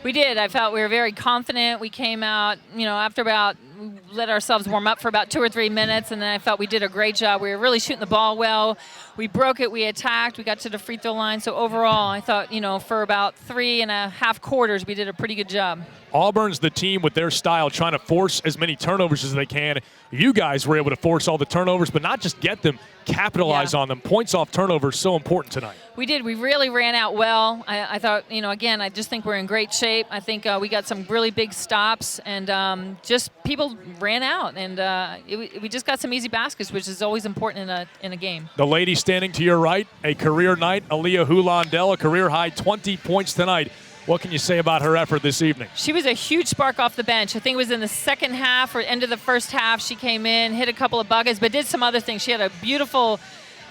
We did. I felt we were very confident. We came out, after we let ourselves warm up for about 2 or 3 minutes, and then I felt we did a great job. We were really shooting the ball well. We broke it. We attacked. We got to the free throw line. So overall, I thought, for about 3.5 quarters, we did a pretty good job. Auburn's the team with their style trying to force as many turnovers as they can. You guys were able to force all the turnovers, but not just get them, capitalize on them. Points off turnovers so important tonight. We did. We really ran out well. I thought, again, I just think we're in great shape. I think we got some really big stops, and just people ran out. And we just got some easy baskets, which is always important in a game. The lady standing to your right, a career night, Aliyah Huland, a career-high 20 points tonight. What can you say about her effort this evening? She was a huge spark off the bench. I think it was in the second half or end of the first half. She came in, hit a couple of buckets, but did some other things. She had a beautiful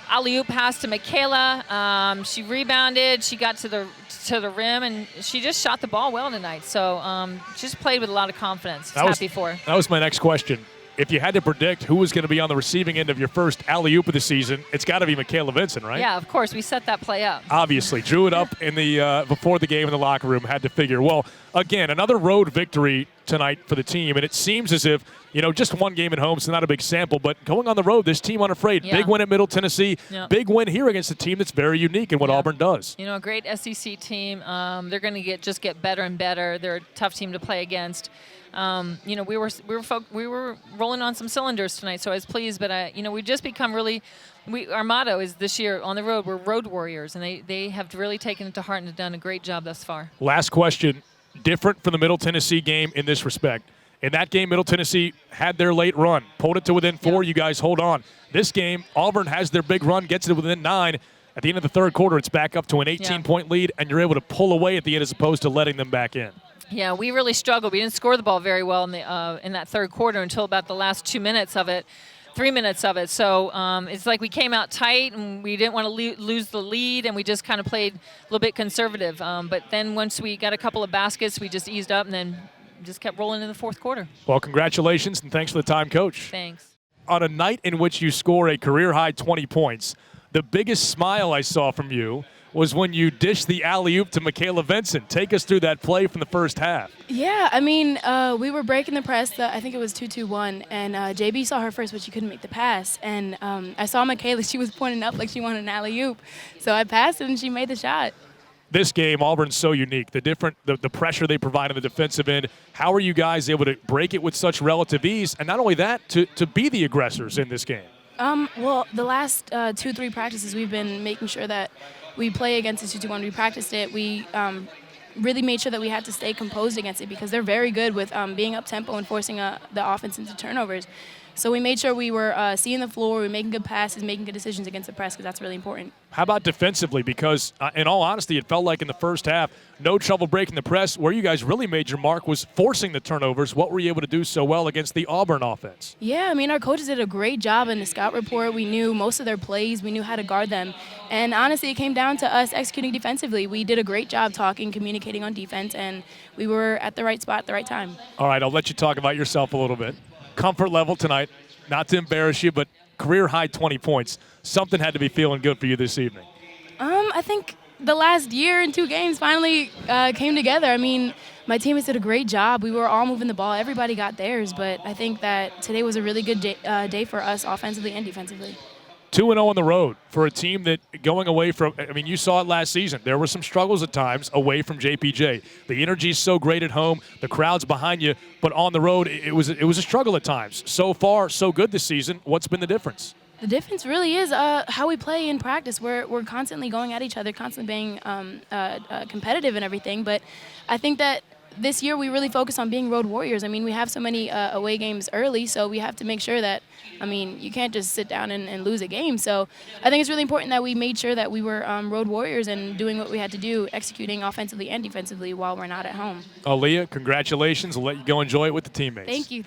alley-oop pass to Michaela. She rebounded. She got to the rim, and she just shot the ball well tonight. So she just played with a lot of confidence. Happy for her. That was my next question. If you had to predict who was going to be on the receiving end of your first alley-oop of the season, it's got to be Michaela Vincent, right? Yeah, of course. We set that play up. Obviously. Drew it up in the before the game in the locker room. Had to figure. Well, again, another road victory tonight for the team, and it seems as if, just one game at home, so not a big sample, but going on the road, this team unafraid. Yeah. Big win at Middle Tennessee. Yeah. Big win here against a team that's very unique in what Auburn does. A great SEC team. They're going to just get better and better. They're a tough team to play against. We were rolling on some cylinders tonight, so I was pleased. But we've just become really. Our motto is this year on the road, we're road warriors, and they have really taken it to heart and have done a great job thus far. Last question, different from the Middle Tennessee game in this respect. In that game, Middle Tennessee had their late run, pulled it to within 4. You guys hold on. This game, Auburn has their big run, gets it within 9. At the end of the third quarter, it's back up to an 18-point lead, and you're able to pull away at the end as opposed to letting them back in. Yeah, we really struggled. We didn't score the ball very well in that third quarter until about the last 2 minutes of it, 3 minutes of it. So it's like we came out tight, and we didn't want to lose the lead, and we just kind of played a little bit conservative. But then once we got a couple of baskets, we just eased up and then just kept rolling in the fourth quarter. Well, congratulations, and thanks for the time, Coach. Thanks. On a night in which you score a career-high 20 points, the biggest smile I saw from you was when you dished the alley-oop to Michaela Vincent. Take us through that play from the first half. Yeah, we were breaking the press. I think it was 2-2-1, and JB saw her first, but she couldn't make the pass. And I saw Michaela. She was pointing up like she wanted an alley-oop. So I passed it, and she made the shot. This game, Auburn's so unique. The pressure they provide on the defensive end. How are you guys able to break it with such relative ease? And not only that, to be the aggressors in this game. Well, the last 2-3 practices, we've been making sure that we play against the 2-2-1. We practiced it. We really made sure that we had to stay composed against it because they're very good with being up-tempo and forcing the offense into turnovers. So we made sure we were seeing the floor, we were making good passes, making good decisions against the press because that's really important. How about defensively? Because in all honesty, it felt like in the first half, no trouble breaking the press. Where you guys really made your mark was forcing the turnovers. What were you able to do so well against the Auburn offense? Yeah, our coaches did a great job in the scout report. We knew most of their plays. We knew how to guard them. And honestly, it came down to us executing defensively. We did a great job talking, communicating on defense, and we were at the right spot at the right time. All right, I'll let you talk about yourself a little bit. Comfort level tonight, not to embarrass you, but career-high 20 points. Something had to be feeling good for you this evening. I think the last year and 2 games finally came together. My teammates did a great job. We were all moving the ball. Everybody got theirs, but I think that today was a really good day for us offensively and defensively. 2-0 on the road for a team that going away from, you saw it last season. There were some struggles at times away from JPJ. The energy is so great at home. The crowd's behind you, but on the road, it was a struggle at times. So far, so good this season. What's been the difference? The difference really is how we play in practice. We're constantly going at each other, constantly being competitive and everything, but I think that this year we really focus on being road warriors. We have so many away games early, so we have to make sure that, you can't just sit down and lose a game. So I think it's really important that we made sure that we were road warriors and doing what we had to do, executing offensively and defensively while we're not at home. Aliyah, congratulations. I'll let you go enjoy it with the teammates. Thank you.